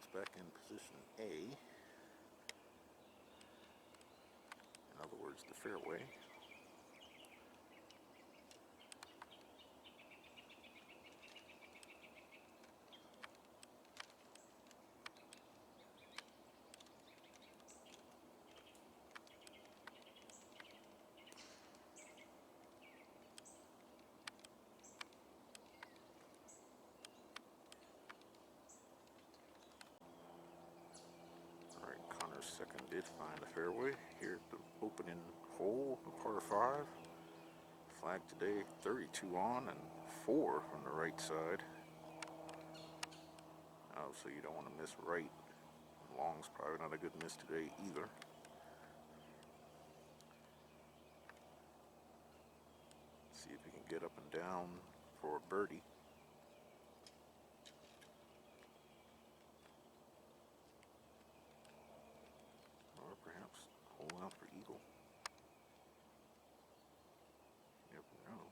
It's back in position A. In other words, the fairway. Connor's second did find the fairway here at the opening hole, the par 5. Flag today, 32 on and 4 from the right side. So you don't want to miss right. Long's probably not a good miss today either. See if he can get up and down for a birdie. Or perhaps hold out for eagle. You never know.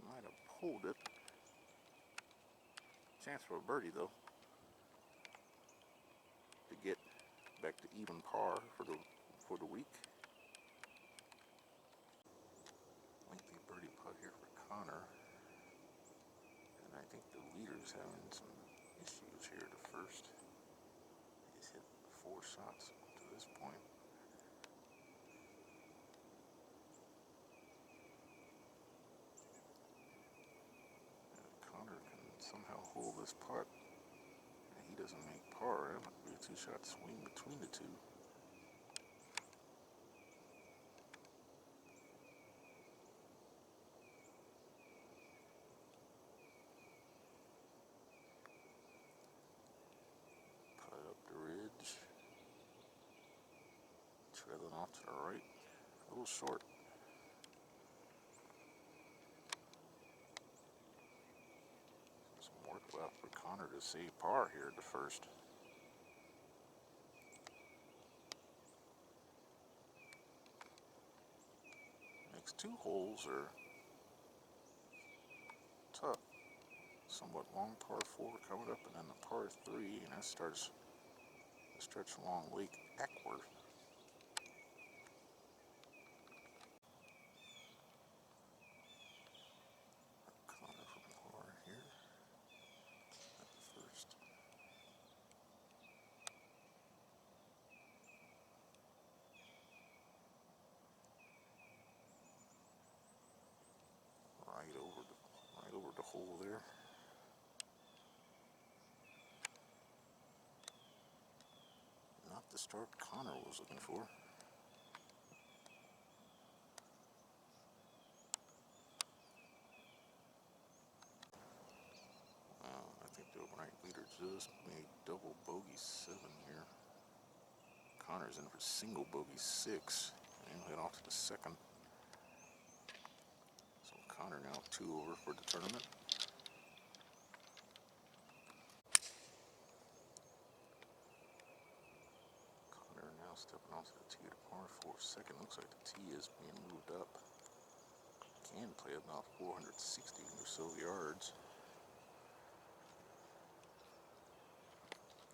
Might have pulled it. Chance for a birdie though, to get back to even par for the week. Lengthy birdie putt here for Connor, and I think the leader's having some issues here at the first. He's hit 4 shots to this point. Connor can somehow hold this putt, and he doesn't make par. That might be a 2-shot swing between the two. Putt up the ridge, trailing off to the right, a little short. Some work left for Connor to save par here at the first. Next 2 holes are tough. Somewhat long par 4 coming up, and then the par 3, and that starts the stretch along Lake Acworth. Connor from par here at the first. Right over the hole there. Not the start Connor was looking for. I think the overnight leader just made double bogey 7 here. Connor's in for single bogey 6, and he'll head off to the second. So Connor now 2 over for the tournament. Connor now stepping onto the tee to par 4 second. Looks like the tee is being moved up. Can play about 460 or so yards.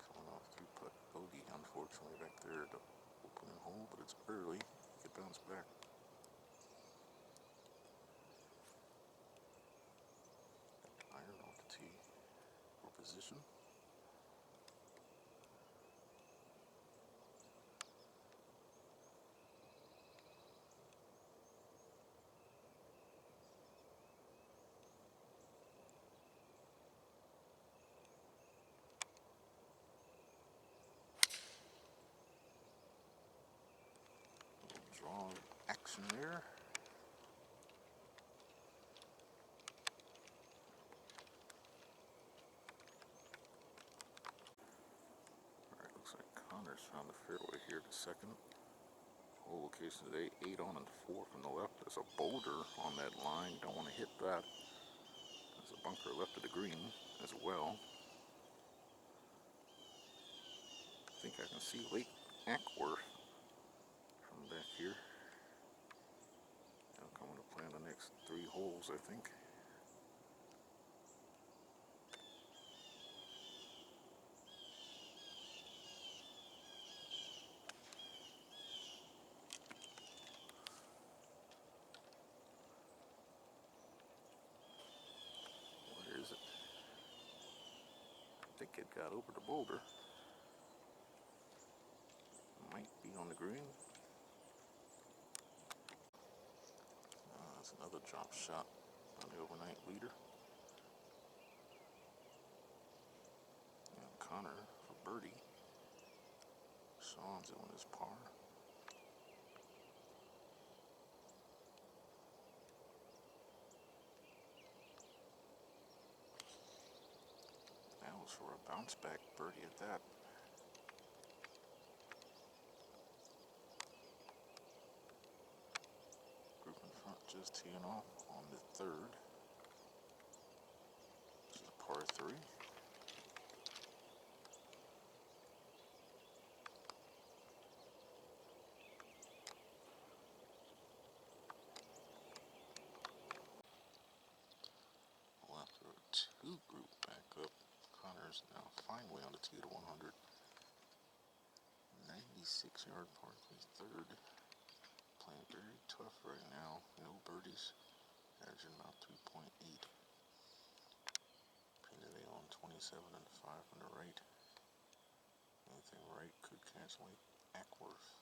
Coming off 3-putt bogey, unfortunately, back there at the opening hole, but it's early. He could bounce back. Iron off the tee for position. location there. Alright, looks like Connor's found the fairway here to second. Hole location today, 8 on and 4 from the left. There's a boulder on that line. Don't want to hit that. There's a bunker left of the green as well. I think I can see Lake Acworth from back here. I'm coming to play on the next 3 holes, I think. Where is it? I think it got over the boulder. Might be on the green. That's another drop shot on the overnight leader. And Connor for birdie. Sean's doing his par. That was for a bounce back birdie at that. Group in front just teeing off on the 3rd. This is a par 3. Well, after a 2 group back up, Connor's now finally on the tee to 100. 96-yard par 3 3rd. Playing very tough right now. No birdies. Averaging about 3.8. Pin today on 27 and 5 on the right. Anything right could catch Lake Acworth.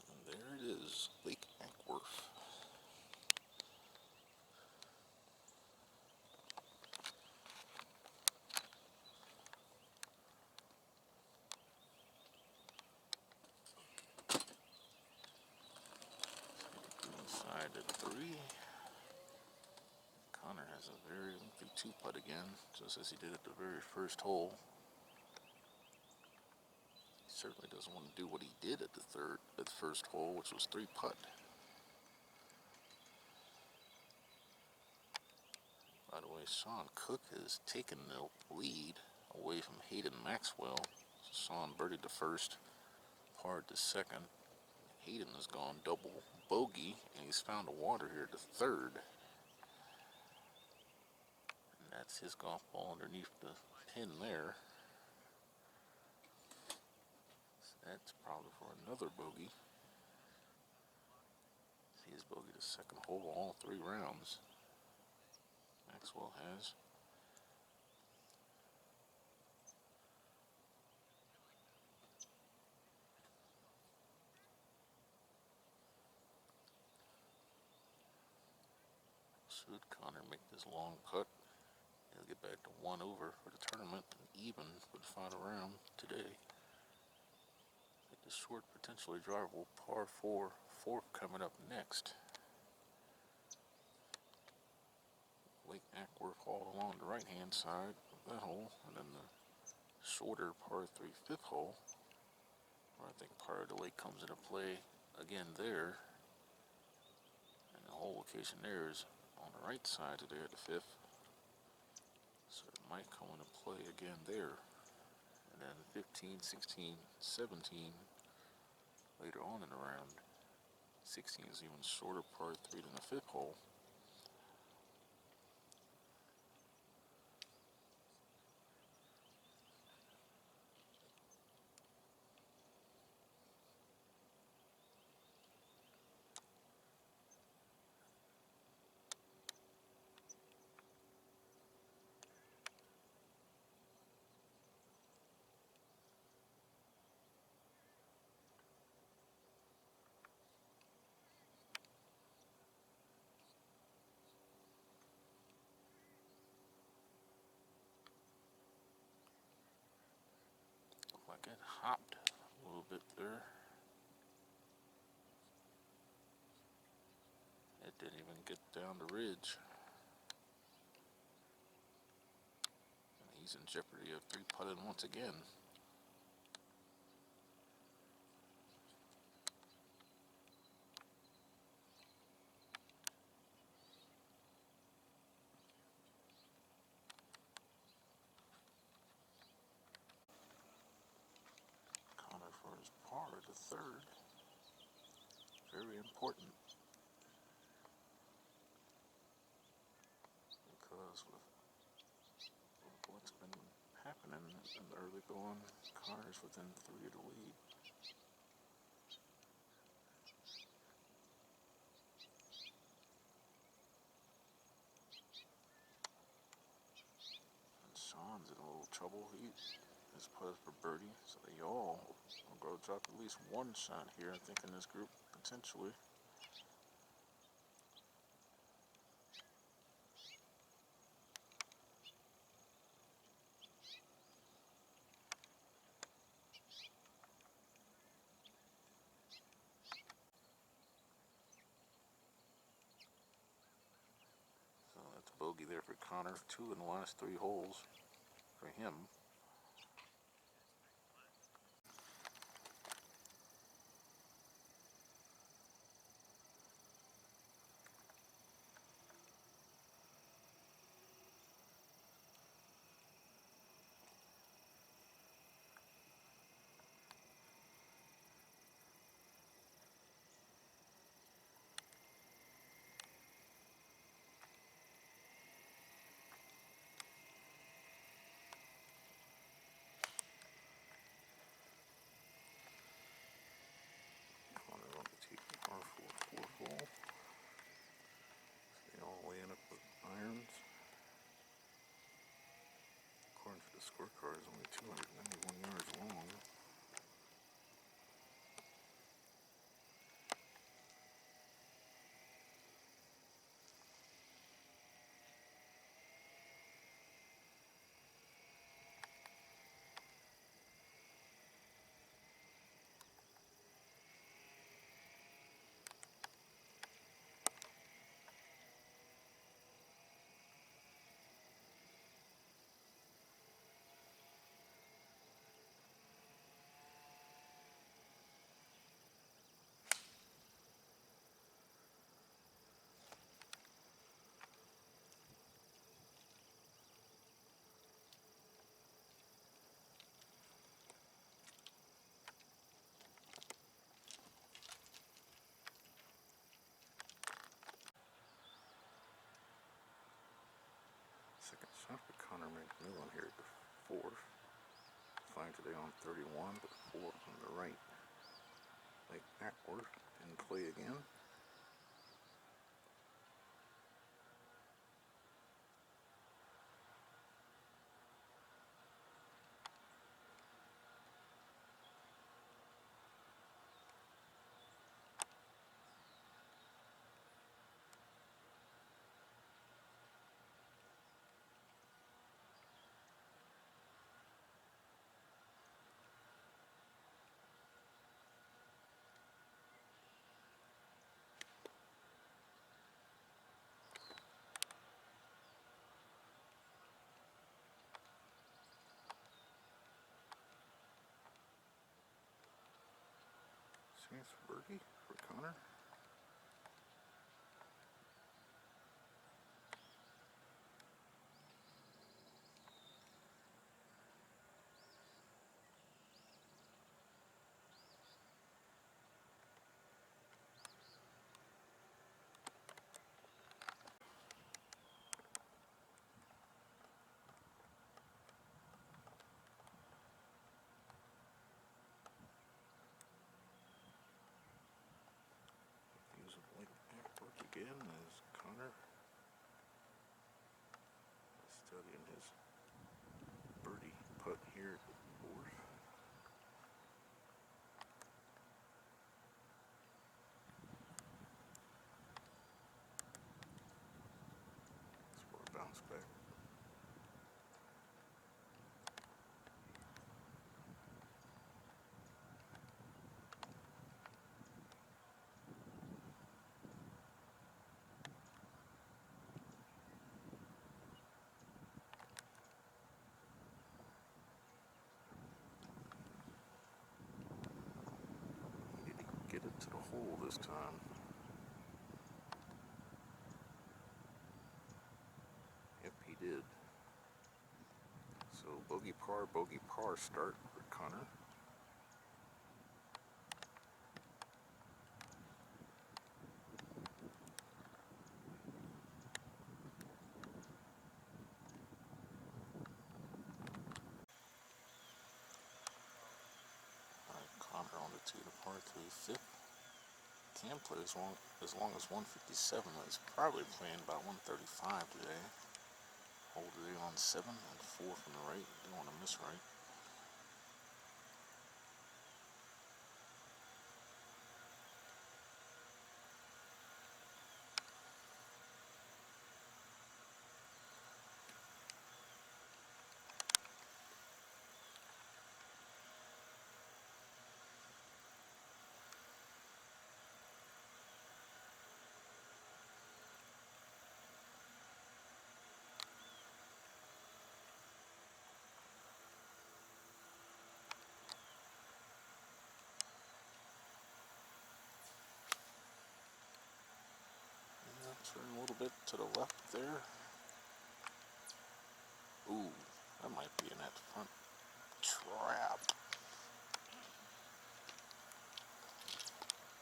And there it is, Lake Acworth. Inside at 3. Connor has a very lengthy 2-putt again, just as he did at the very first hole. He certainly doesn't want to do what he did at the first hole, which was 3-putt. By the way, Sean Cook has taken the lead away from Hayden Maxwell. Sean birdied the first, parred the second. Hayden has gone double bogey, and he's found the water here at the 3rd. And that's his golf ball underneath the pin there. So that's probably for another bogey. He's bogeyed the second hole all 3 rounds. Maxwell has. Should Connor make this long putt, he'll get back to 1 over for the tournament and even for the final round today. Get the short, potentially drivable par 4 fourth coming up next. Lake Acworth all along the right-hand side of that hole, and then the shorter par 3 5th hole, where I think part of the lake comes into play again there. And the hole location there is on the right side today at the 5th. So it might come into play again there. And then 15, 16, 17 later on in the round. 16 is even shorter par 3 than the 5th hole. hopped a little bit there. It didn't even get down the ridge. And he's in jeopardy of 3-putting once again. Connor for his par, the third. Very important. Because with what's been happening in the early going, Connor's within 3 of the lead. And Sean's in a little trouble. He is putted for birdie, so they all will go drop at least one shot here, I think, in this group, potentially. So that's bogey there for Connor. 2 in the last 3 holes for him. Connor on the tee, par 4, 4th hole. They all laying up with irons. According to the scorecard, it's only 291 yards long. Second shot for Connor Macmillan here at the 4th. Flying today on 31, but 4 on the right. Like Acworth in play again. Chance for birdie for Connor. Use of like Acworth again as Connor is studying his birdie putt here at the 4th. For a bounce back. this time. Yep, he did. So bogey par start for Connor. Connor on the tee to par 3 fifth. Can play as long as 157. He's probably playing about 135 today. Hold today on 7 and 4 from the right. Don't want to miss right. Turn a little bit to the left there. Ooh, that might be in that front trap.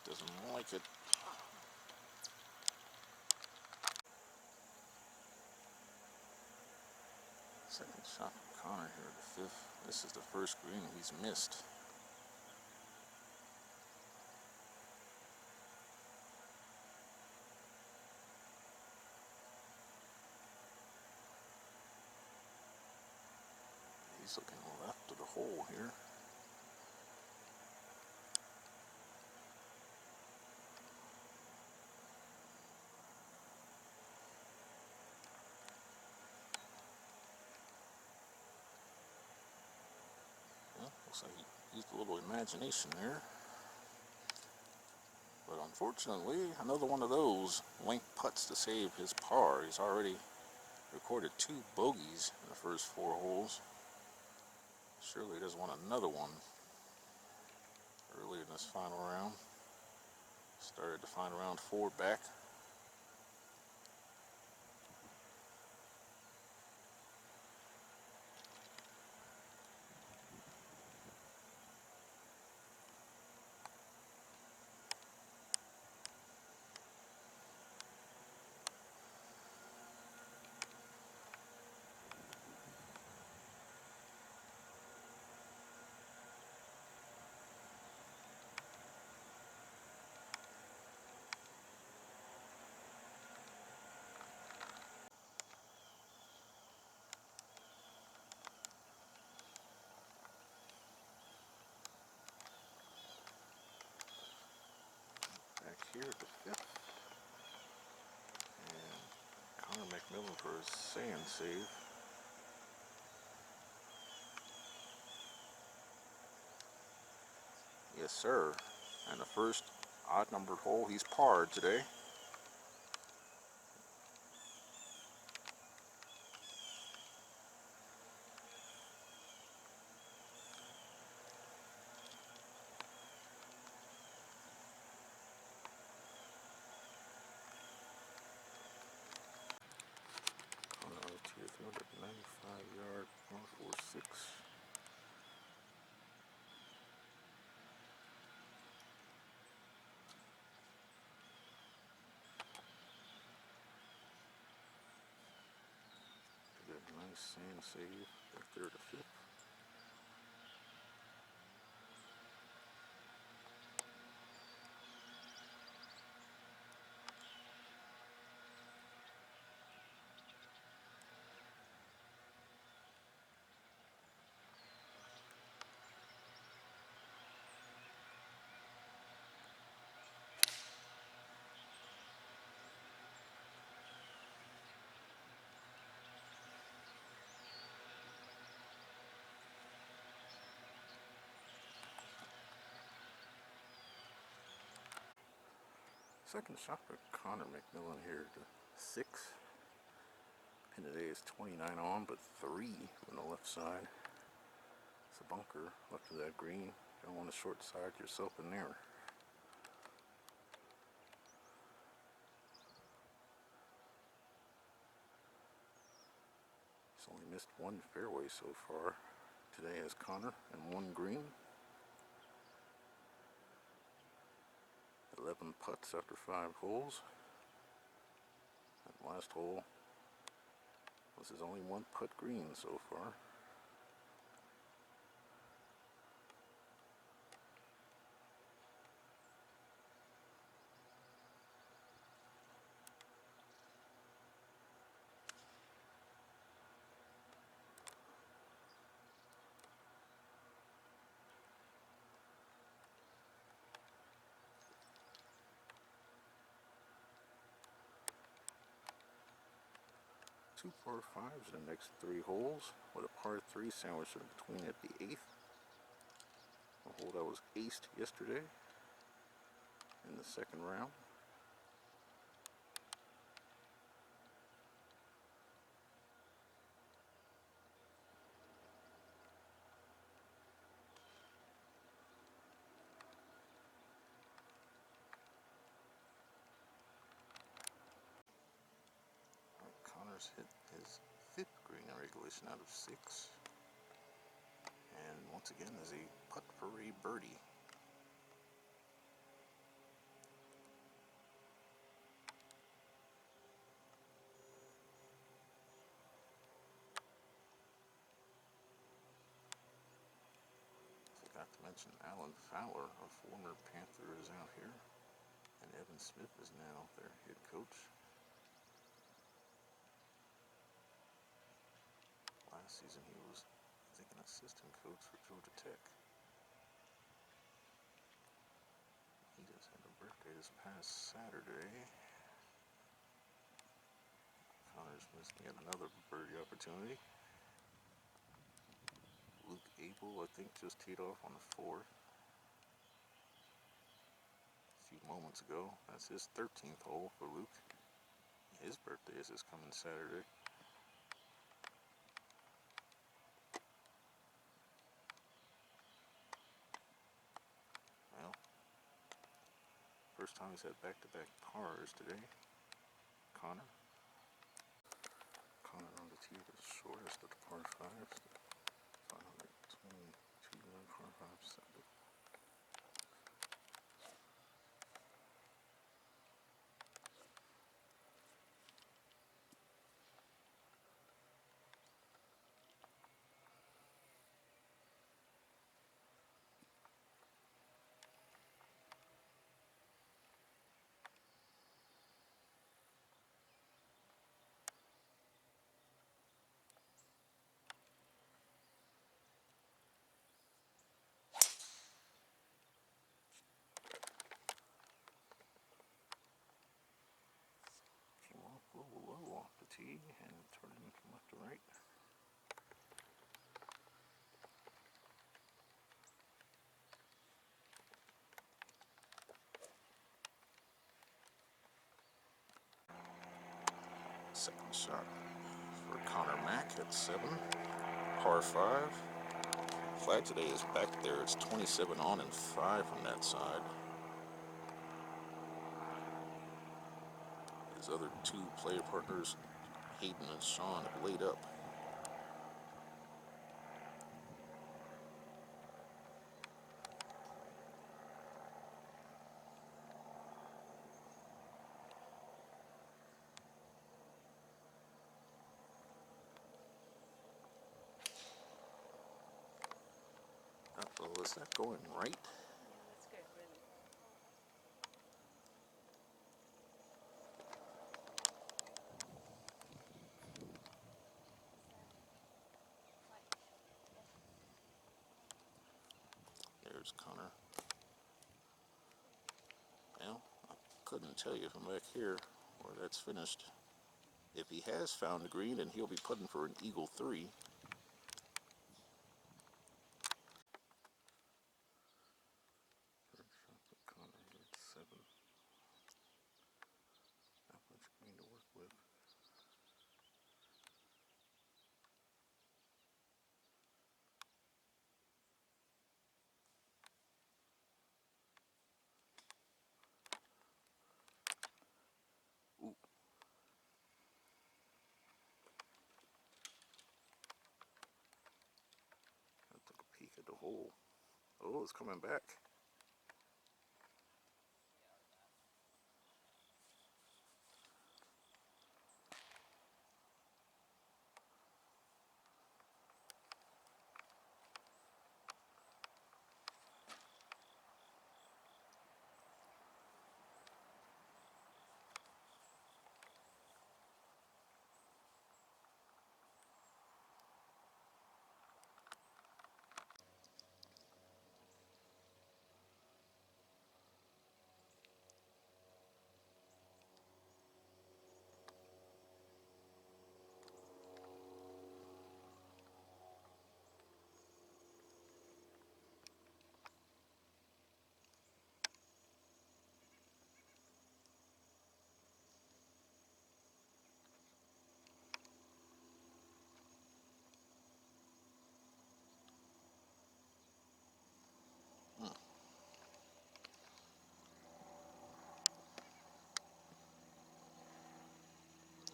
Doesn't like it. Second shot for Connor here at the 5th. This is the first green he's missed. He's looking left of the hole here. Well, looks like he used a little imagination there. But unfortunately, another one of those length putts to save his par. He's already recorded 2 bogeys in the first 4 holes. Surely he doesn't want another one early in this final round. Started to find round 4 back. Back here at the 5th. And Connor Macmillan for his sand save. Yes, sir. And the first odd-numbered hole, he's parred today. Connor on the tee, 395-yard, 146. Nice sand save back there to 5th. Second shot for Connor Macmillan here to 6. Pin today is 29 on, but 3 from the left side. It's a bunker left of that green. Don't want to short side yourself in there. missed one fairway so far. Today has Connor and one green. 11 putts after 5 holes. That last hole, this is only one putt green so far. Two par 5s in the next 3 holes, with a par 3 sandwiched in between at the 8th. A hole that was aced yesterday in the second round. Connor's hit his 5th green in regulation out of 6. And once again is a putt for a birdie. Forgot to mention Al-B-FORE, a former Panther, is out here. And Evan Smith is now their head coach. Last season he was, I think, an assistant coach for Georgia Tech. He just had a birthday this past Saturday. Connor's missing yet another birdie opportunity. Luke Abel, I think, just teed off on the 4th. A few moments ago. That's his 13th hole for Luke. His birthday is this coming Saturday. Well, first time he's had back-to-back pars today. Connor. Connor on the tee, the shortest of the par 5s. 522 par 5s. Came off a little low off the tee and turned him from left to right. Second shot for Connor Mack at 7, par 5. Flag today is back there. It's 27 on and 5 from that side. His other 2 player partners, Hayden and Sean, have laid up. Uh-oh, is that going right? Yeah, that's good, really. There's Connor. Well, I couldn't tell you from back here where that's finished. If he has found the green, then he'll be putting for an eagle 3. Third shot for Connor here at 7. Not much green to work with. Ooh. hole. Oh, it's coming back.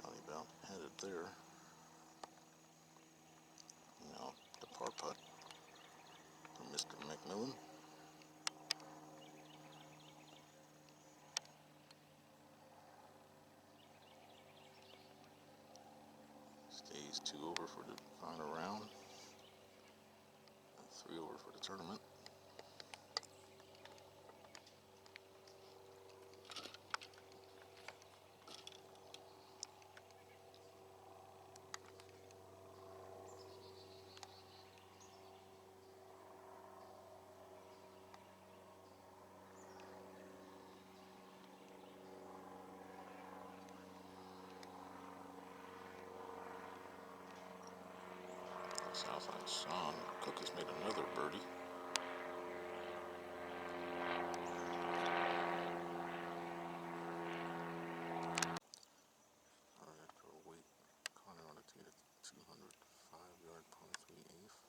Probably about headed there. Now the par putt from Mr. Macmillan. Stays 2 over for the final round. And 3 over for the tournament. Southside Sean Cook has made another birdie. Alright, we'll wait. Connor on the tee at 205-yard par 3 eighth.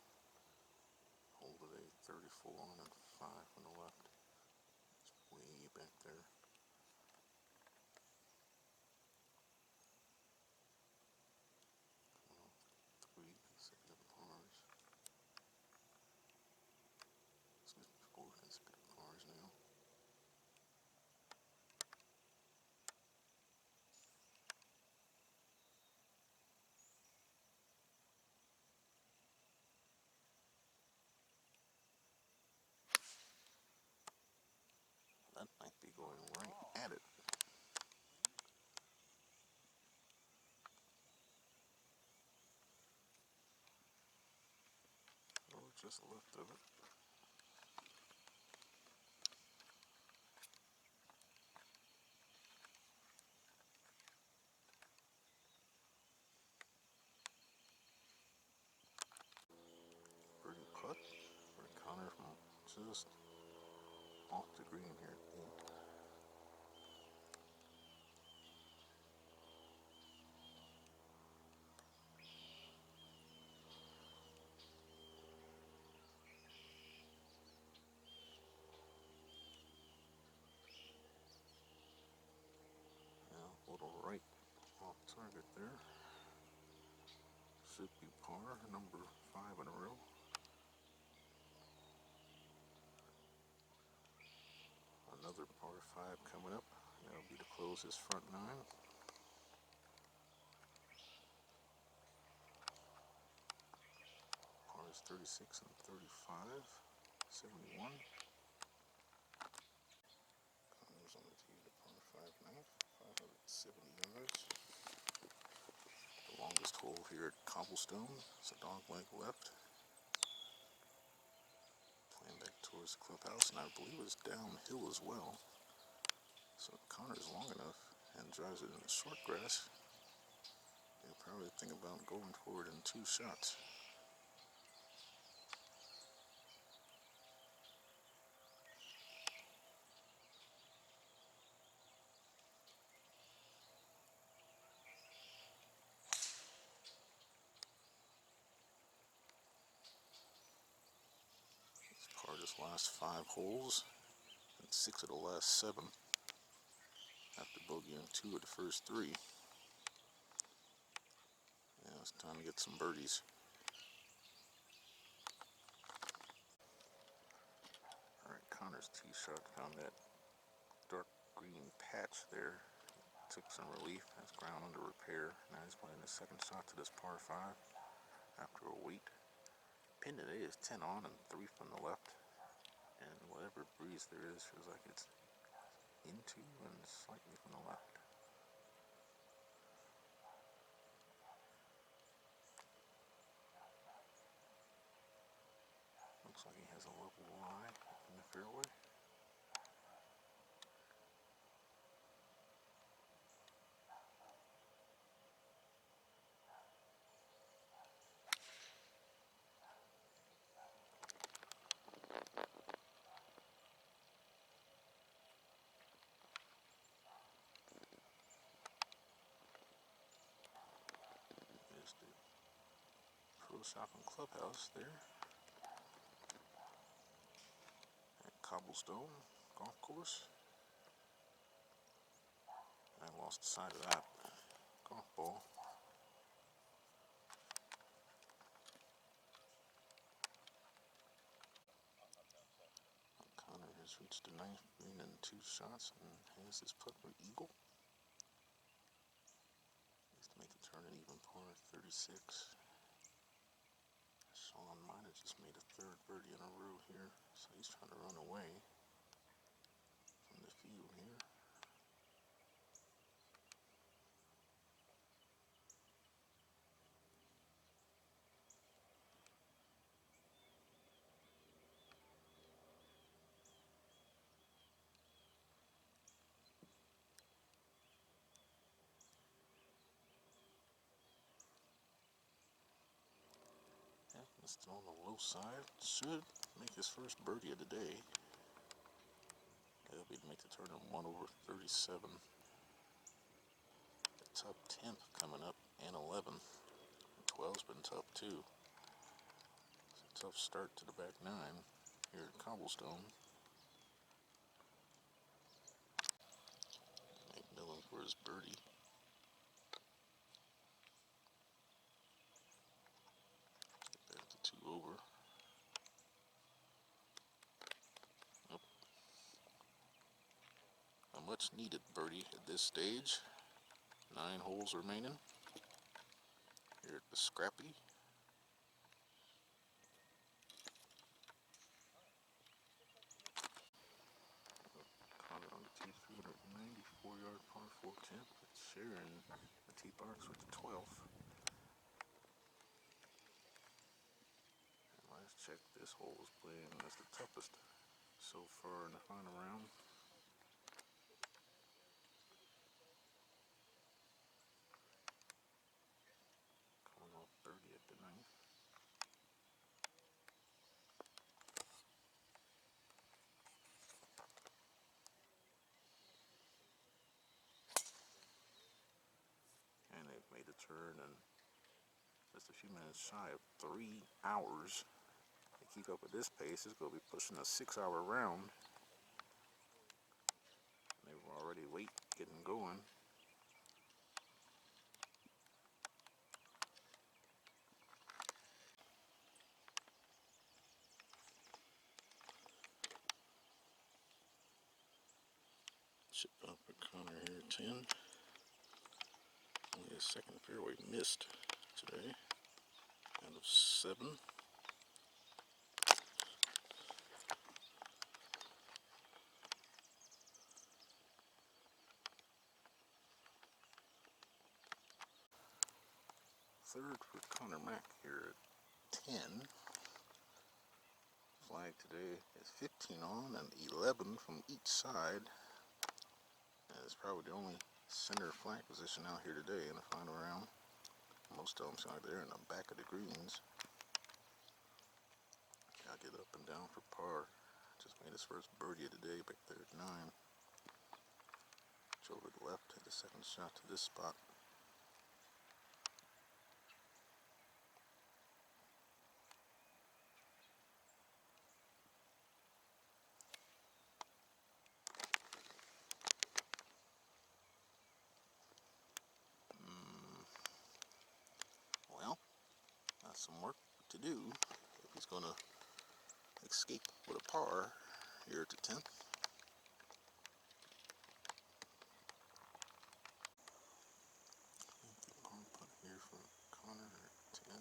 Hold of a 34 on and 5 on the left. It's way back there. Well, 3 consecutive pars. Excuse me, 4 consecutive pars now. That might be going right at it. Or just left of it. Birdie putt for Connor from just off the green here at 8. Now, a little right off target there. Should be par, number 5 in a row. Another par 5 coming up. That'll be to close his front 9. Pars 36 and 35. 71. Connor's on the tee to par 5 ninth. 570 yards. The longest hole here at Cobblestone. It's a dog leg left. Playing back towards the clubhouse, and I believe it's downhill as well. So if Connor's long enough and drives it in the short grass, he'll probably think about going for it in 2 shots. He's parred his last 5 holes and 6 of the last 7 after bogeying 2 of the first 3. Now it's time to get some birdies. Connor's tee shot found that dark green patch there. Took some relief. That's ground under repair. Now he's playing the second shot to this par 5 after a wait. Pin today is 10 on and 3 from the left. And whatever breeze there is feels like it's into and slightly from the left. Looks like he has a level lie in the fairway. There's the Pro Shopping Clubhouse there at Cobblestone Golf Course. I lost sight of that golf ball. Connor has reached the 9th green in 2 shots and has his putt for eagle. He's to make the turn an even par 36. Sean might have just made a 3rd birdie in a row here, so he's trying to run away from the field here. Yeah, it's still on the low side. Should make his first birdie of the day. That'll be to make the turn in 1 over 37. The top 10th coming up and 11. 12's been tough too. It's a tough start to the back 9 here at Cobblestone. Macmillan for his birdie. Back to 2 over. Nope. A much needed birdie at this stage. 9 holes remaining here at the Scrappy. Connor on the tee, 394-yard par 4 10. Sharon the tee box with the 12th. And last check, this hole was playing as the toughest so far in the final round. Coming off 30 at the 9th. And they've made a turn in just a few minutes shy of 3 hours. To keep up with this pace, it's going to be pushing a 6-hour round. They were already late getting going. Chip up for Connor here at 10. Only his second fairway missed today out of 7. Third for Connor Mack here at 10. Flag today is 15 on and 11 from each side. And it's probably the only center flag position out here today in the final round. Most of them seem like they're in the back of the greens. Gotta get up and down for par. Just made his first birdie of the day back there at 9. Over to the left, hit the second shot to this spot. Well, got some work to do if he's gonna escape with a par here at the 10th. The par putt here for Connor at 10.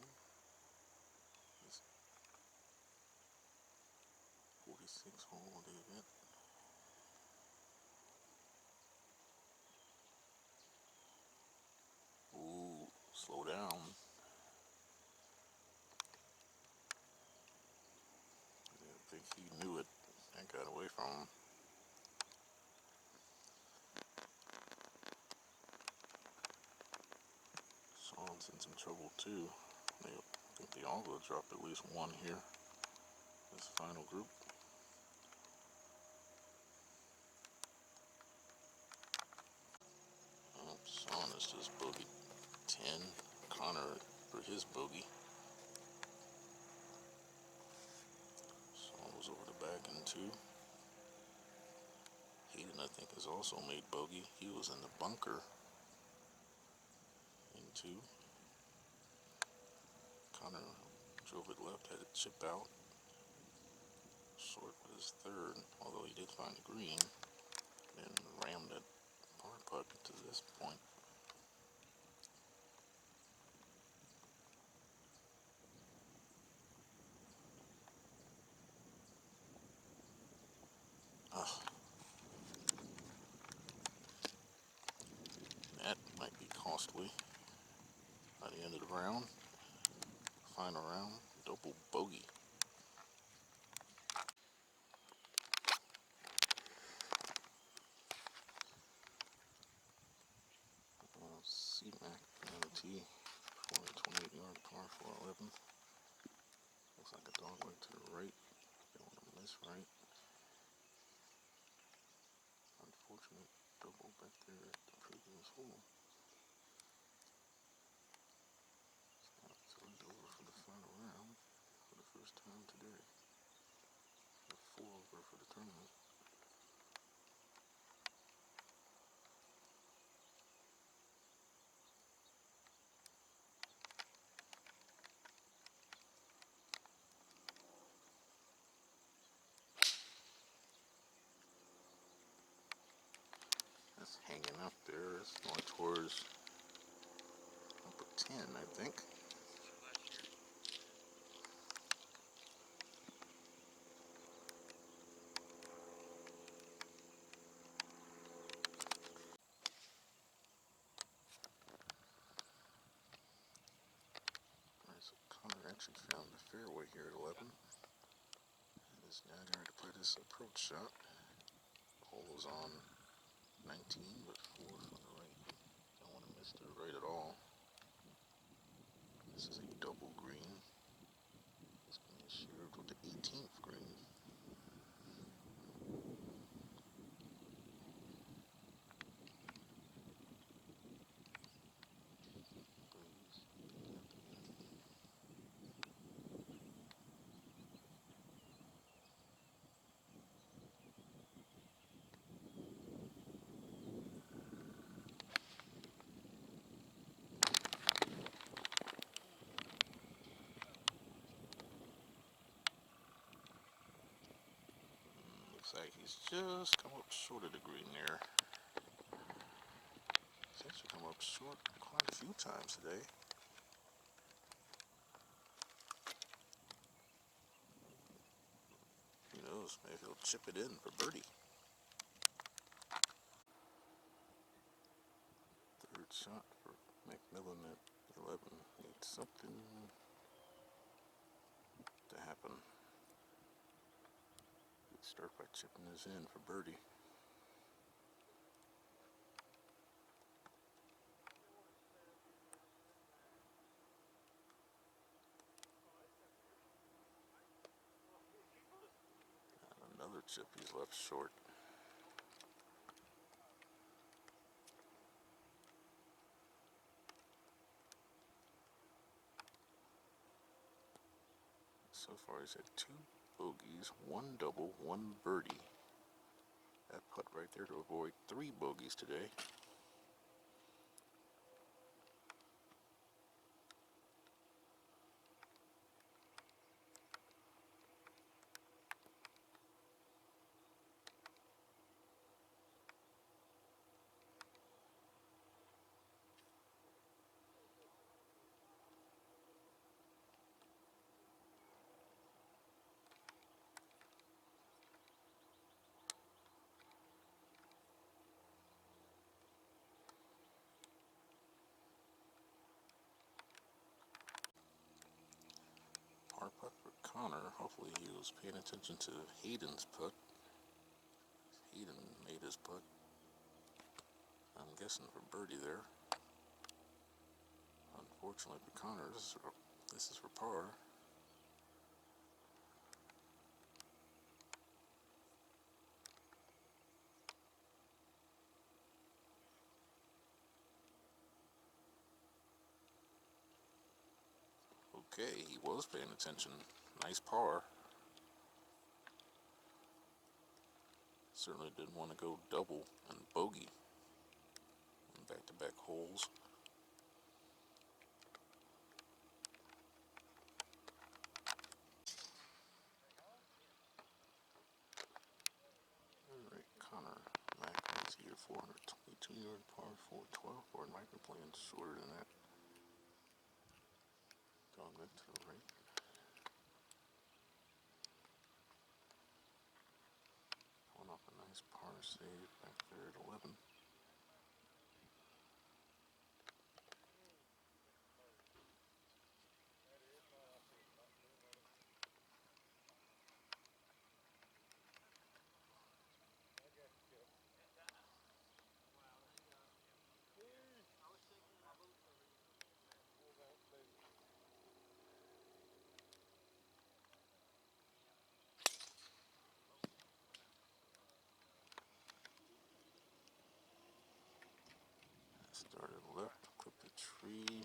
This 46 hole of the event. Ooh, slow down. I think he knew it and got away from him. Sean's in some trouble too. I think they all will drop at least one here. This final group. Sean is just bogey 10. Connor for his bogey. Sean was over the back in 2. Hayden, I think, has also made bogey. He was in the bunker in 2. Connor drove it left, had it chip out. Short with his 3rd, although he did find the green. Then rammed it par putt to this point. That might be costly by the end of the round. Final round, double bogey. C-Mac Manatee, 28-yard par 411. Looks like a dog leg to the right. Going to miss right. Unfortunate double back there at the previous hole. Now 3 over for the final round for the first time today. 4 over for the tournament. That's hanging up there. It's going towards number 10, I think. Alright, so Connor actually found the fairway here at 11. And is now going to play this approach shot. Hole is on 19, but 4 from the right. Don't want to miss the right at all. This is a double green. It's going to be shared with the 18th green. Looks like he's just come up short of the green there. He's actually come up short quite a few times today. Who knows, maybe he'll chip it in for birdie. 3rd shot for Macmillan at 11. Needs something to happen. Good start by chipping this in for birdie. Another chip he's left short. So far he's had 2 bogeys, 1 double, 1 birdie. That putt right there to avoid 3 bogeys today. Hopefully he was paying attention to Hayden's putt. Hayden made his putt. I'm guessing for birdie there. Unfortunately for Connor, this is for par. Okay, he was paying attention. Nice par. Certainly didn't want to go double and bogey in back-to-back holes. Alright, Connor Macmillan's here, 422-yard par 412. Or might be playing shorter than that. Going back to the right. Pulling off a nice par save back there at 11. Started left, clip the tree.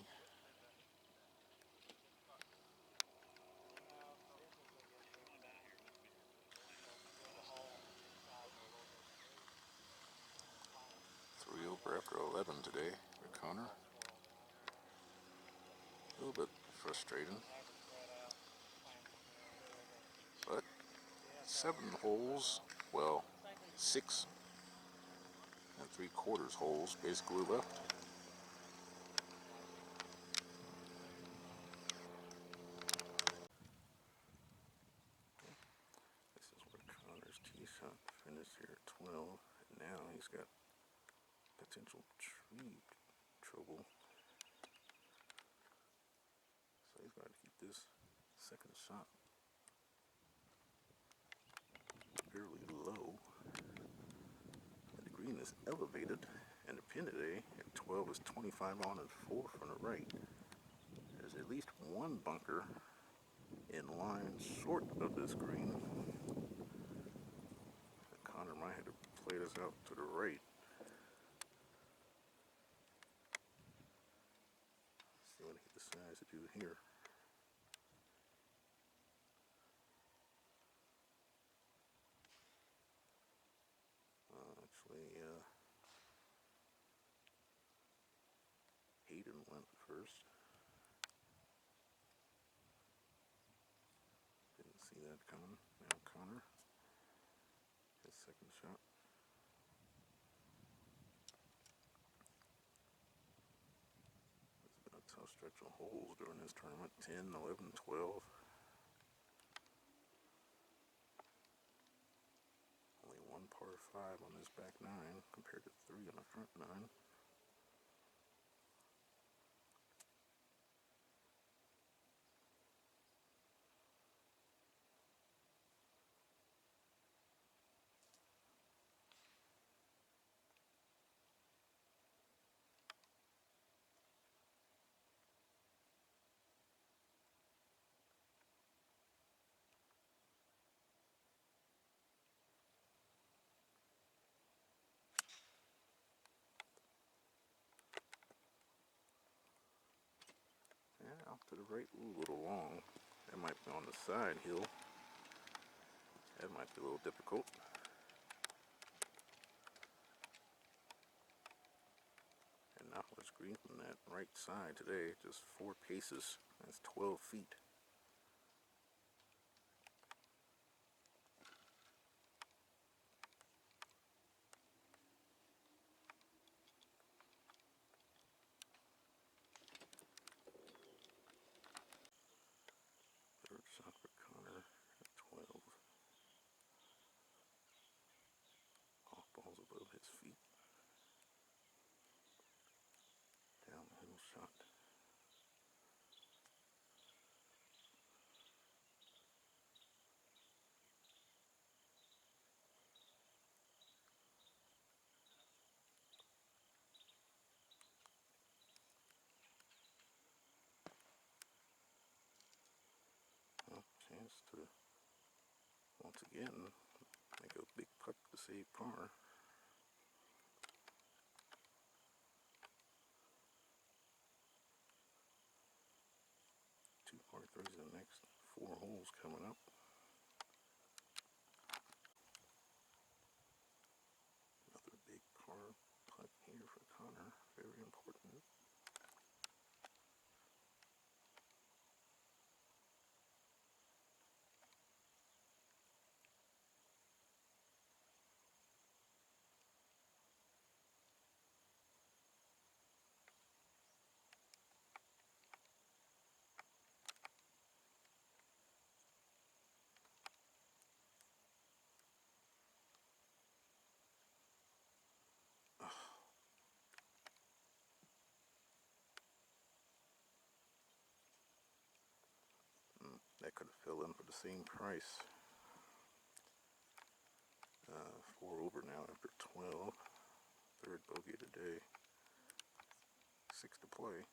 Three over after 11 today for Connor. A little bit frustrating. But 7 holes, well, 6 3/4 holes basically left. This is where Connor's tee shot finished here at 12. And now he's got potential tree trouble. So he's got to keep this second shot fairly low. And the green is elevated. And the pin today at 12 is 25 on and 4 from the right. There's at least one bunker in line short of this green. Connor might have to play this out to the right. See what he decides to do here. Actually, Hayden went first. Didn't see that coming. Now Connor, his second shot. It's been a tough stretch of holes during this tournament. 10, 11, 12. Only one par 5 on this back 9 compared to 3 on the front 9. Yeah, off to the right, ooh, a little long. That might be on the side hill. That might be a little difficult. And now it's green from that right side today, just 4 paces. That's 12 feet. Third shot for Connor at 12. Off balls above his feet. Downhill shot. Once again, make a big putt to save par. Two par threes in the next 4 holes coming up. Another big par putt here for Connor, very important. That could have filled in for the same price. 4 over now after 12. Third bogey today. 6 to play.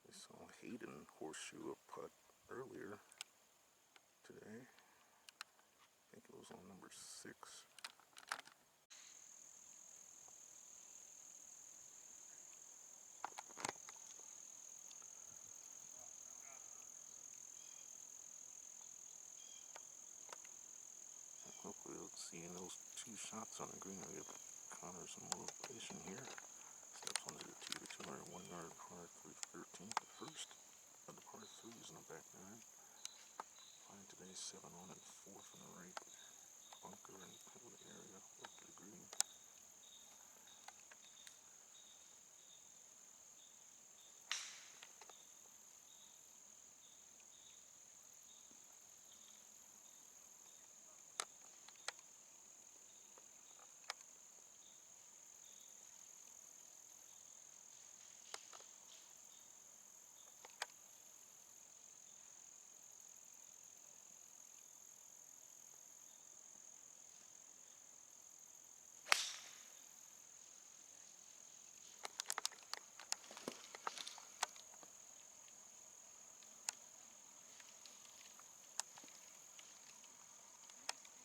We saw Hayden horseshoe a putt earlier today. I think it was on number 6. Hopefully we'll see those 2 shots on the green will give Connor some motivation here. Steps onto the tee, the 201 yard par 3 13th, the first of the par 3s in the back 9. Find today's 7 on and 4th on the right bunker and penalty area up to the green.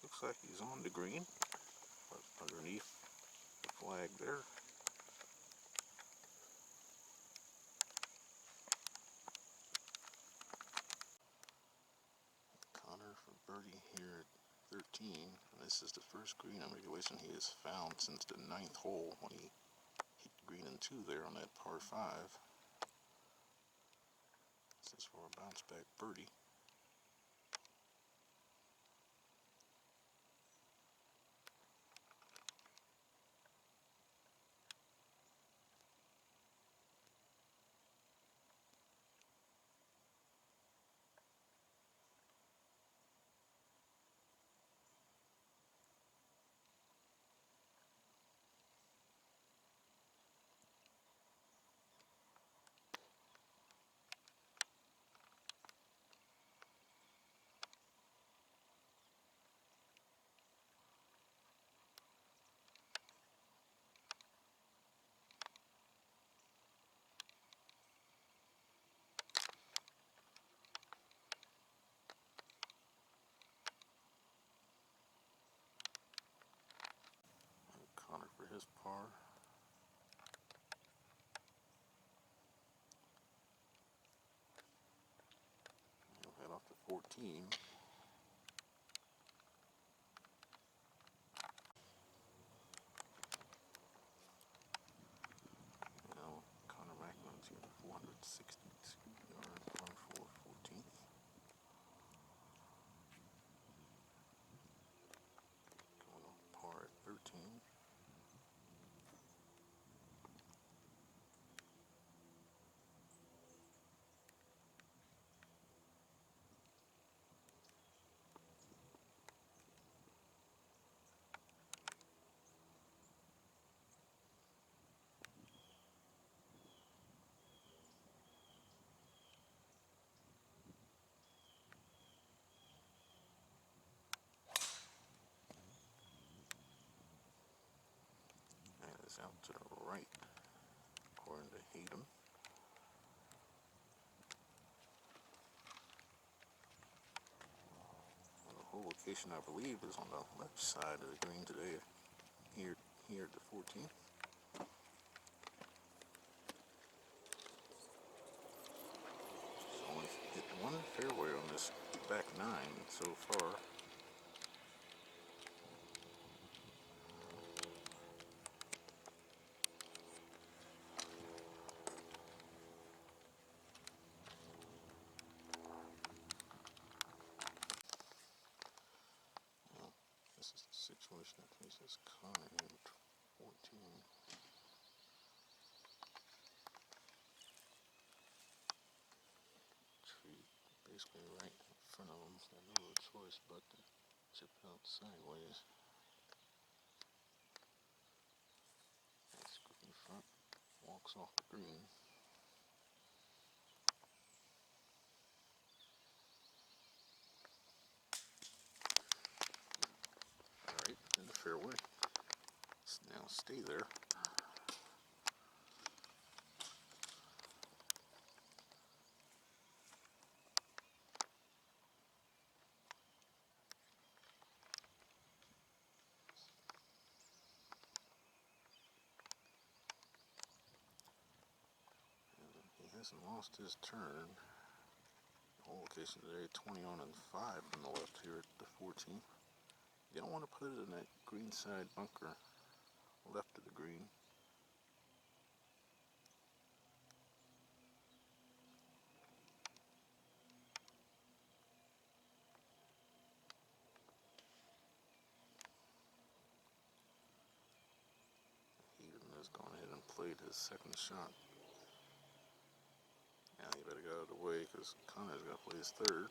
Looks like he's on the green, but underneath the flag there. Connor for birdie here at 13, and this is the first green in regulation he has found since the 9th hole when he hit the green in 2 there on that par 5. This is for a bounce back birdie. Connor for his par. He'll head off to 14. Now Connor Macmillan's here, 462 yard par 4 14th. Going on par at 13. That is out to the right, according to Hayden. location, I believe, is on the left side of the green today. Here at the 14th. Only hit one fairway on this back 9 so far. Well, this is the situation that faces Connor here at 14. Tree basically right in front of him. Got no other choice but to chip it out sideways. Nice green front. Walks off the green. Alright, in the fairway. Now stay there. He hasn't lost his turn. Hole location today, 20 on and 5 from the left here at the 14th. You don't want to put it in that green side bunker left of the green. Hayden has gone ahead and played his second shot. Now you better get out of the way because Connor's got to play his third.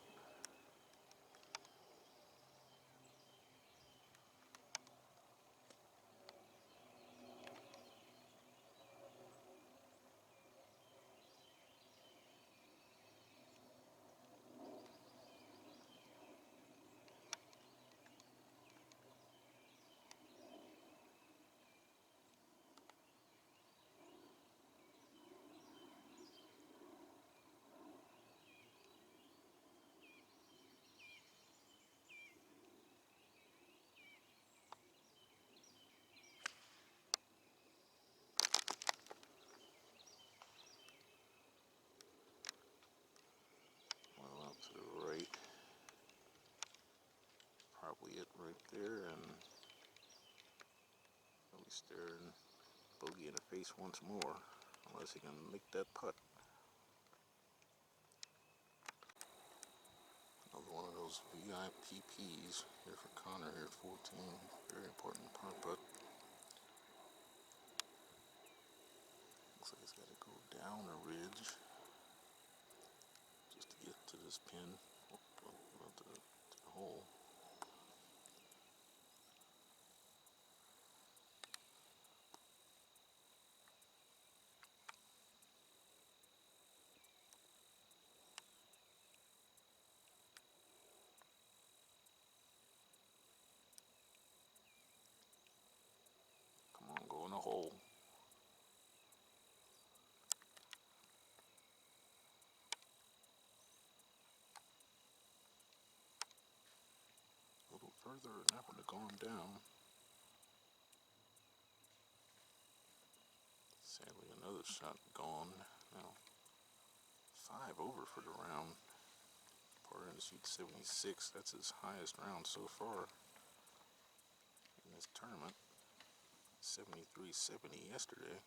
Well, out to the right. Probably it right there, and he'll be staring bogey in the face once more, unless he can make that putt. Another one of those VIPPs here for Connor here at 14. Very important par putt. Looks like he's got to go down a ridge just to get to this pin, well, to the hole. Come on, go in the hole. A little further and that would have gone down. Sadly, another shot gone. Now, 5 over for the round. Par in shoot 76. That's his highest round so far in this tournament. 73-70 yesterday.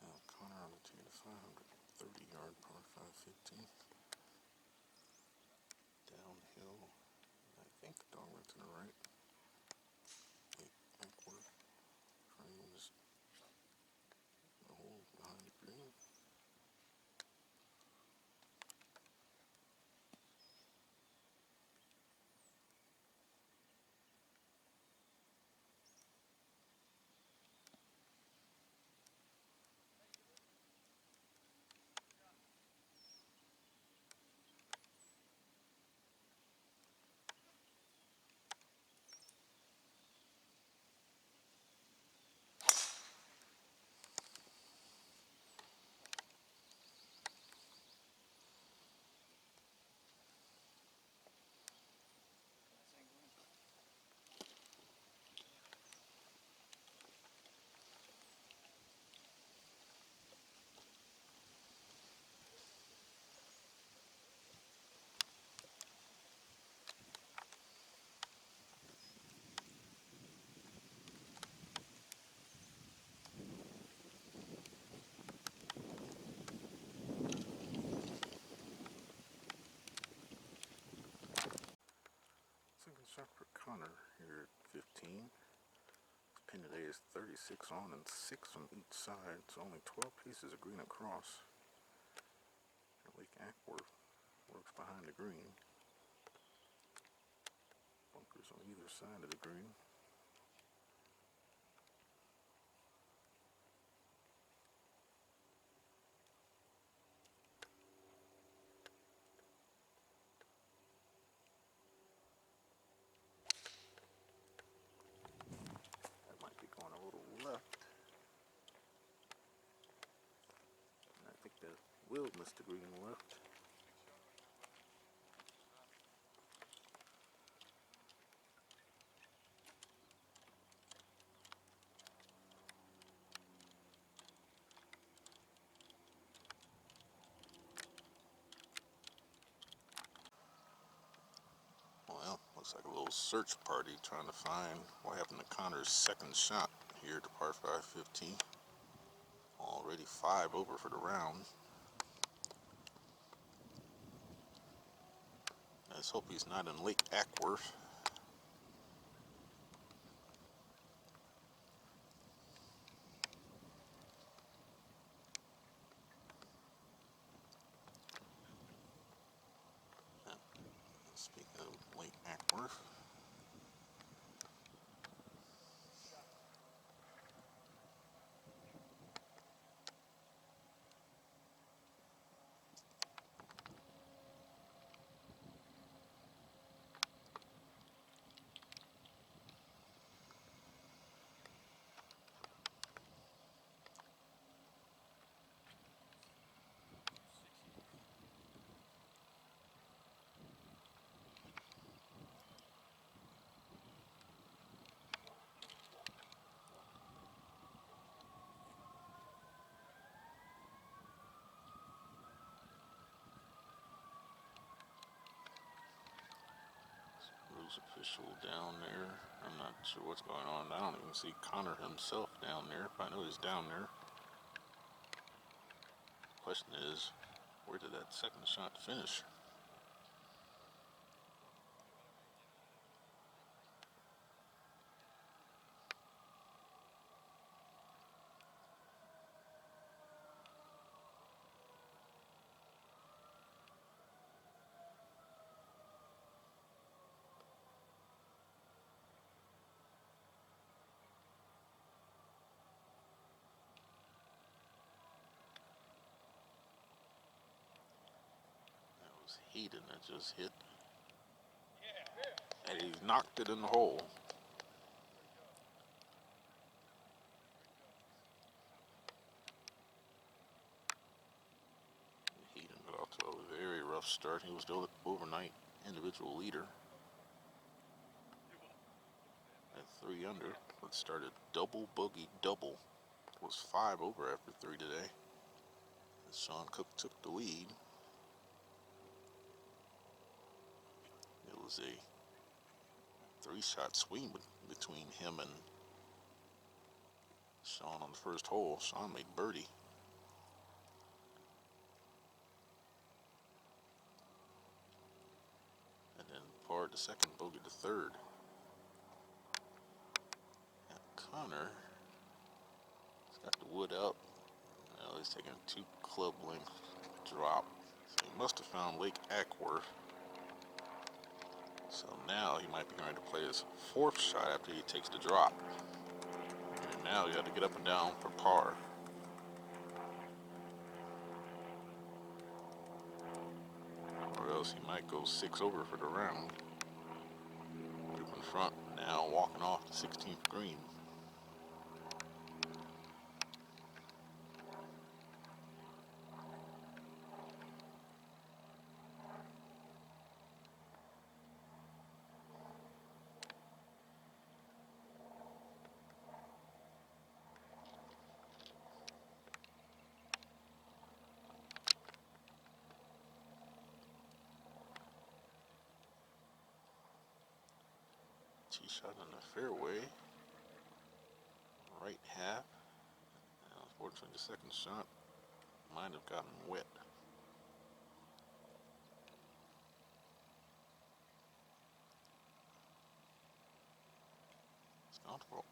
Now Connor on the tee to 530-yard par 5 15. Downhill. I think the dog went to the right. Acworth frames the hole behind the green. placed 36 on and 6 on each side, so only 12 pieces of green across. Lake Acworth works behind the green. Bunkers on either side of the green. That might be going a little left. And I think that will miss the green left. Well, looks like a little search party trying to find what happened to Connor's second shot here to par 5 15. Already 5 over for the round. Let's hope he's not in Lake Acworth. Speaking of Lake Acworth, rules official down there. I'm not sure what's going on. I don't even see Connor himself down there. If I know he's down there. Question is, where did that second shot finish? That was Hayden that just hit. And he knocked it in the hole. Hayden got off to a very rough start. He was still the overnight individual leader at 3 under, but started double bogey double. Was 5 over after 3 today. And Sean Cook took the lead. It was a 3-shot swing between him and Sean on the first hole. Sean made birdie. And then parred the second, bogey the third. And Connor has got the wood out. Now he's taking a 2 club length drop. So he must have found Lake Acworth. So now he might be going to play his 4th shot after he takes the drop. And now you have to get up and down for par. Or else he might go 6 over for the round. Group in front now walking off the 16th green. Tee shot in the fairway, right half. And unfortunately, the second shot might have gotten wet. It's gone for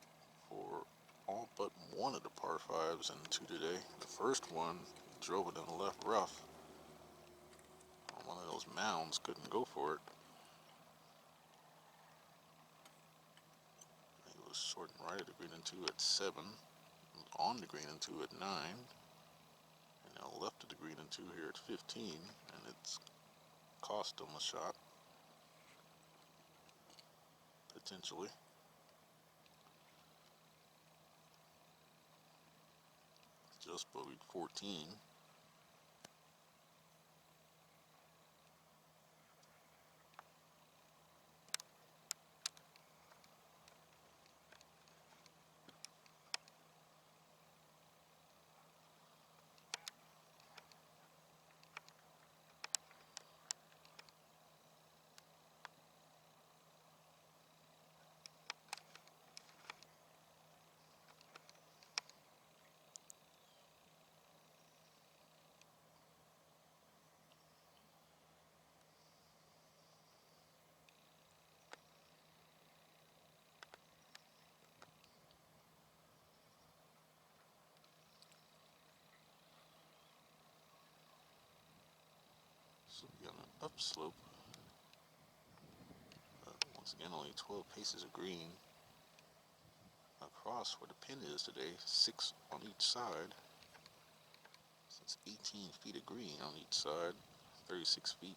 one of the par 5s and 2 today. The first one, drove it in the left rough. On one of those mounds, couldn't go for it. He was short and right of the green and 2 at 7. On the green and 2 at 9. And now left of the green and 2 here at 15. And it's cost him a shot. Potentially. Just bogeyed 14. So be on an upslope. Once again, only 12 paces of green. Across where the pin is today, 6 on each side. So it's 18 feet of green on each side, 36 feet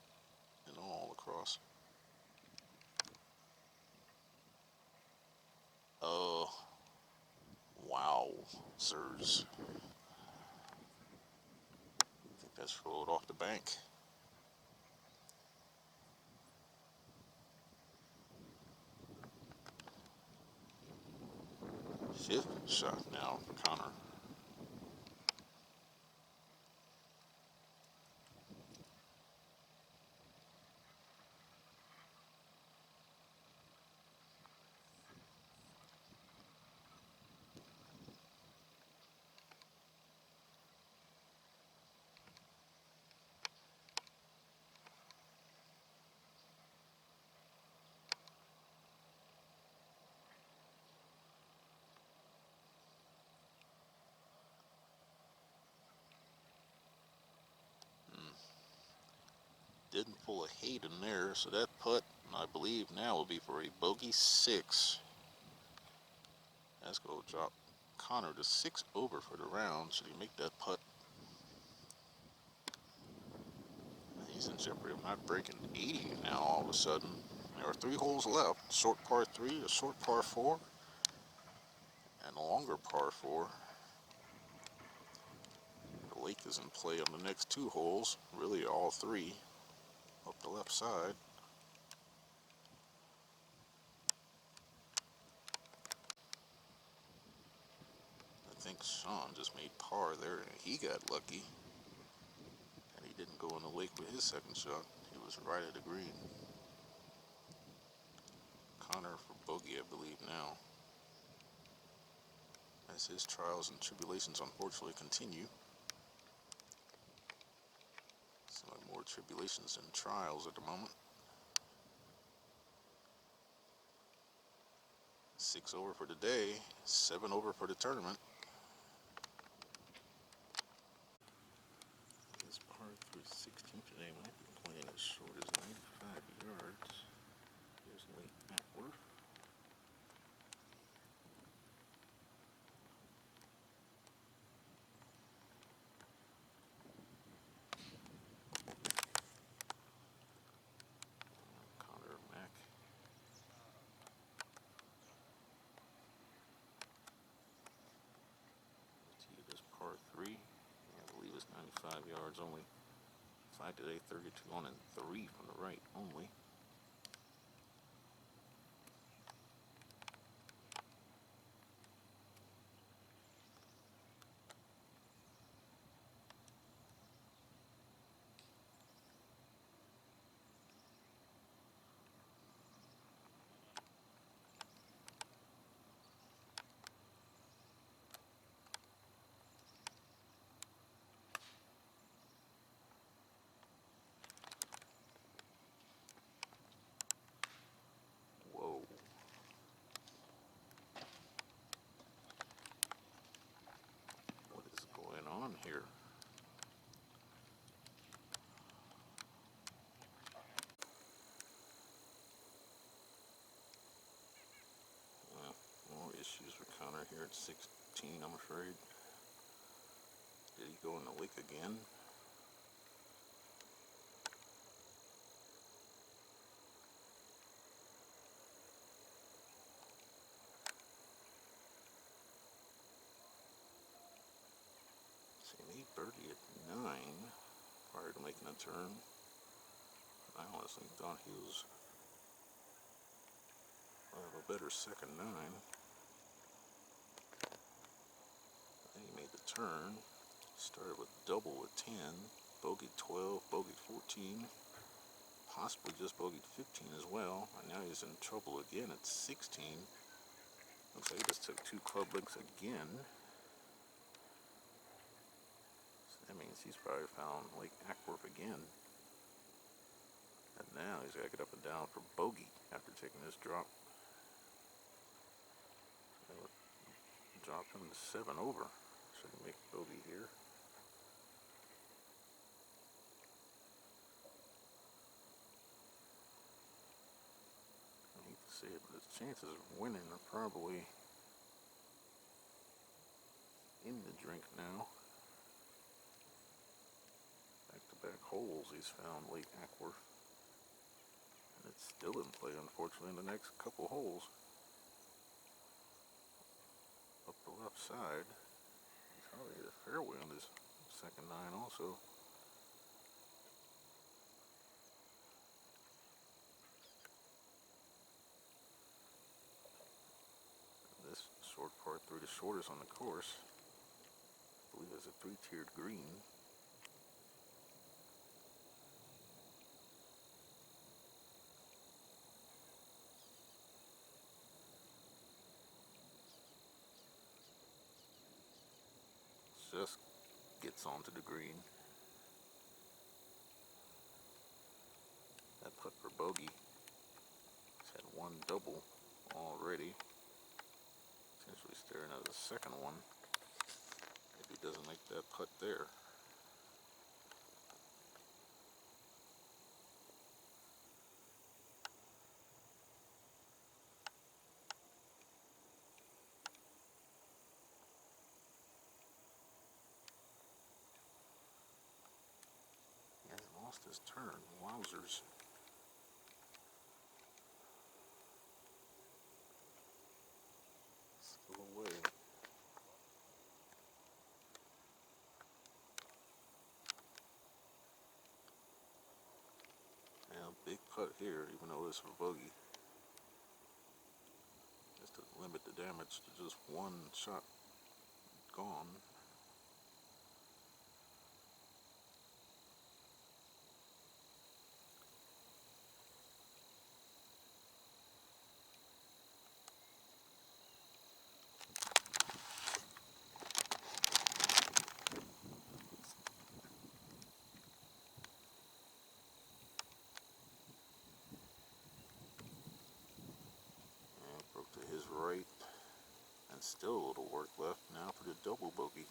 in all across. Oh, wow, sirs. I think that's rolled off the bank. Fifth shot now for Connor. Didn't pull a Hayden there, so that putt, I believe now, will be for a bogey 6. That's going to drop Connor to 6 over for the round. Should he make that putt? He's in jeopardy of not breaking 80 now all of a sudden. There are 3 holes left. Short par 3, a short par 4, and a longer par 4. The lake is in play on the next 2 holes, really all 3, up the left side. I think Sean just made par there, and he got lucky. And he didn't go in the lake with his second shot. He was right at the green. Connor for bogey, I believe, now. As his trials and tribulations unfortunately continue. Some more tribulations than trials at the moment. 6 over for the day, 7 over for the tournament. This par 3 16 today might be playing as short as 95 yards. Here's Lake Acworth. Connor Mack. This par 3, I believe it's 95 yards only. Flag today, 32 on and 3 from the right only. here. More issues for Connor here at 16, I'm afraid. Did he go in the lake again? See, he birdie at 9 prior to making a turn. I honestly thought he was a better second 9. Then he made the turn. Started with double with 10, bogeyed 12, bogeyed 14, possibly just bogeyed 15 as well. And now he's in trouble again at 16. Looks like he just took 2 club links again. So that means he's probably found Lake Acworth again. And now he's got to get up and down for bogey after taking this drop. Drop him to 7 over. So he make bogey here. I hate to say it, but his chances of winning are probably in the drink now. Back-to-back holes he's found Lake Acworth. And it's still in play, unfortunately, in the next couple holes. Up the left side. He's probably hit a fairway on this second 9 also. This short par 3, the shortest on the course. I believe it's a 3-tiered green. Just gets onto the green. That putt for bogey. He's had 1 double already. Potentially staring at the second one if he doesn't make that putt there. He hasn't lost his turn. Wowzers. Still away. Yeah, big putt here, even though it's for bogey. Just to limit the damage to just 1 shot gone. And broke to his right. And still a little work left now for the double bogey.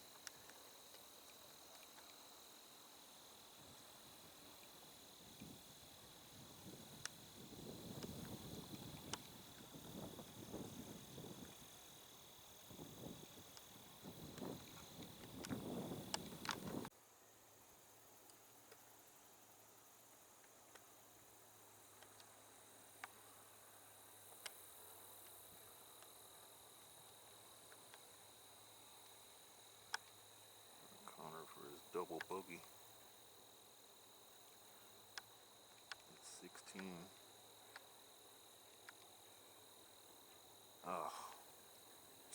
Connor for his double bogey. It's 16. Ah,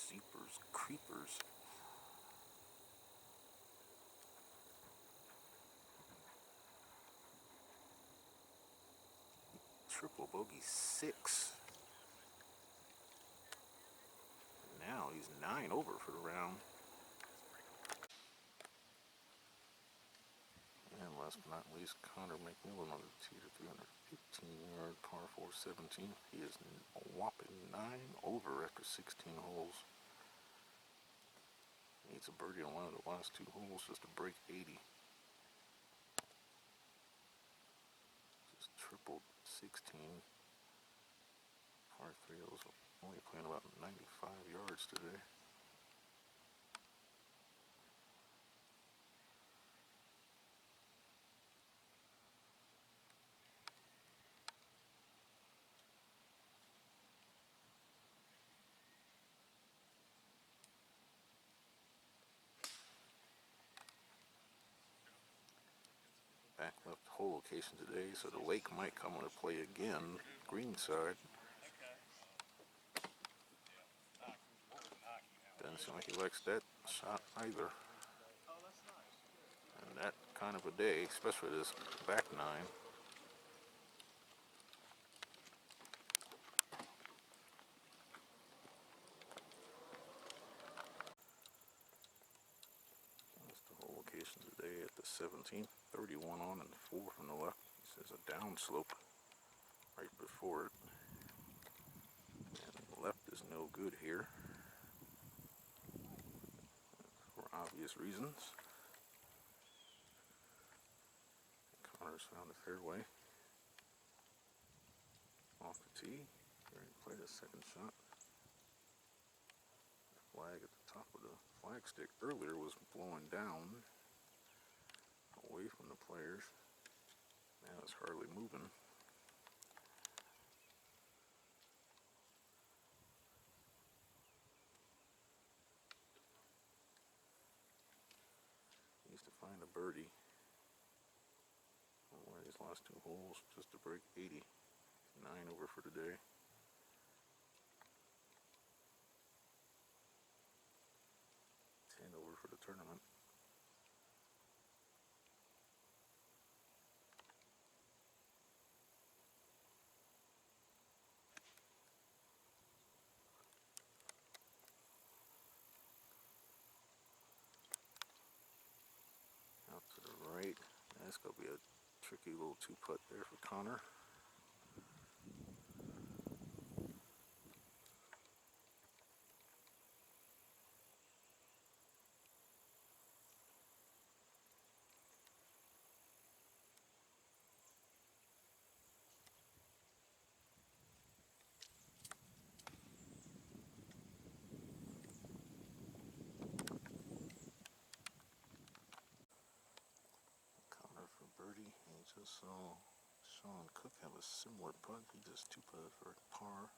jeepers creepers. Triple bogey 6. Now he's 9 over for the round. And last but not least, Connor Macmillan on the tee to 315-yard par 4 17. He is a whopping 9 over after 16 holes. He's Needs a birdie on one of the last two holes just to break 80. Just tripled 16. Par 3 was only playing about 95 yards today. Back left hole location today, so the lake might come into play again, green side. Doesn't seem like he likes that shot either. And that kind of a day, especially this back nine. That's the whole location today at the 17th. 31 on and 4 from the left. This is a downslope right before it. And the left is no good here, for obvious reasons. Connor's found the fairway. Off the tee. Ready to play the second shot. The flag at the top of the flagstick earlier was blowing down away from the players. Now it's hardly moving. Needs to find a birdie on one of these last two holes just to break 80. 9 over for today. Over for the tournament. Out to the right. That's going to be a tricky little two-putt there for Connor. Birdie. He just saw Sean Cook have a similar putt. He just two-putted for par.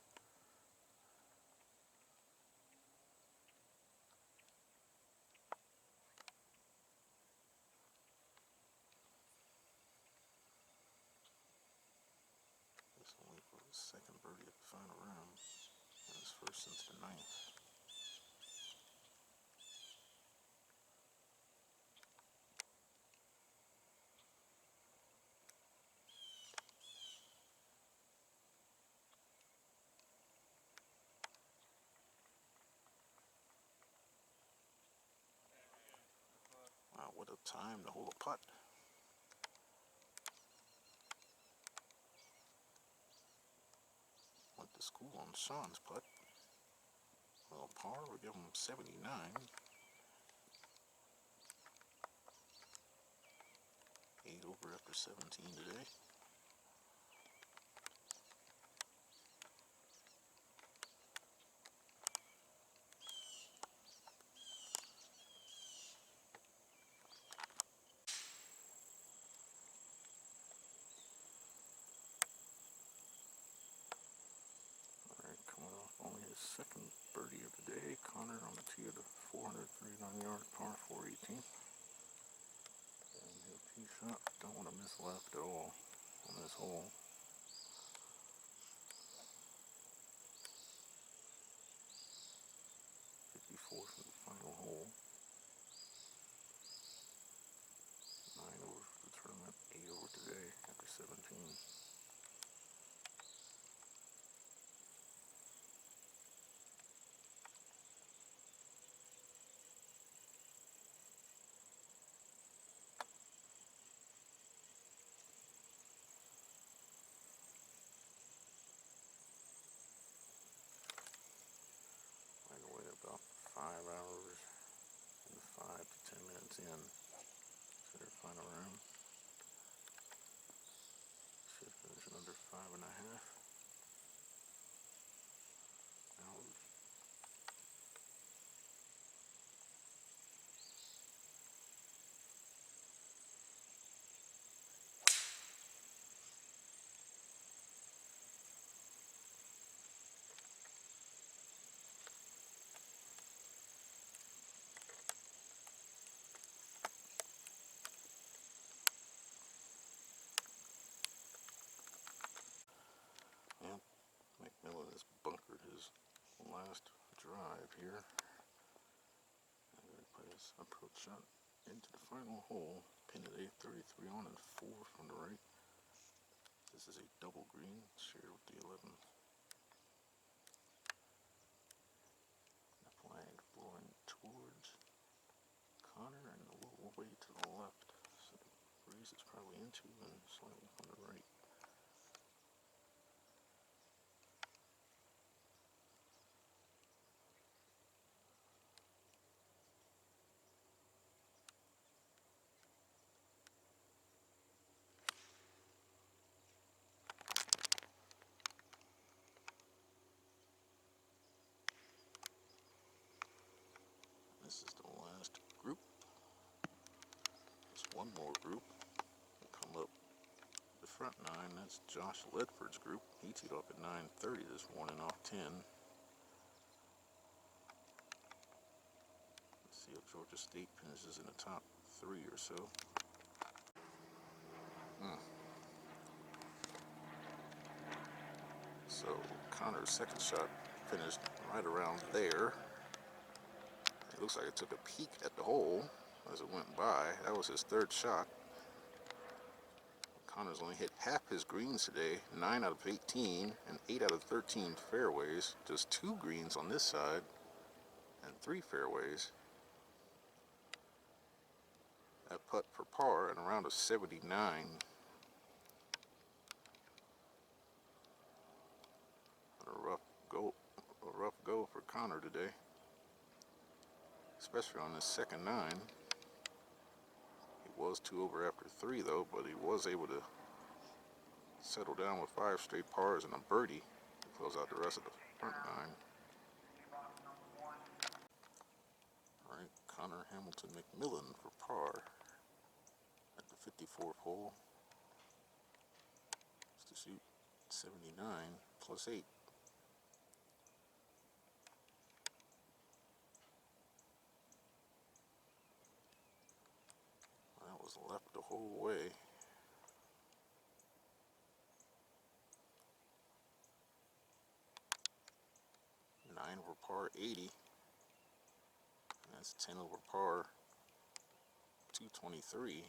This only for his second birdie at the final round, and his first since the 9th. Wow, what a time to hold a putt. Went to school on Sean's putt. Well, par, we give him 79. 8 over after 17 today. Only his second birdie of the day. Connor on the tee of the 439-yard par 418. And he'll tee shot. Don't want to miss left at all on this hole. 54 for the final hole. 9 over for the tournament. 8 over today after 17. By the way, about 5 hours approach shot into the final hole. Pin at 833 on and 4 from the right. This is a double green shared with the 11. The flag blowing towards Connor and a little way to the left. So the breeze is probably into and slightly from the right. This is the last group. There's one more group. We'll come up the front 9. That's Josh Ledford's group. He teed off at 9:30 this morning off 10. Let's see if Georgia State finishes in the top 3 or so. So Connor's second shot finished right around there. It looks like it took a peek at the hole as it went by. That was his third shot. Connor's only hit half his greens today, 9 out of 18 and 8 out of 13 fairways. Just 2 greens on this side and 3 fairways. That putt for par and a round of 79. A rough go for Connor today, especially on his second 9. He was 2 over after 3 though, but he was able to settle down with 5 straight pars and a birdie to close out the rest of the front 9. Alright, Connor Hamilton Macmillan for par at the 54th hole. It's to shoot 79 plus 8. That was left the whole way. 9 over par 80. That's 10 over par 223.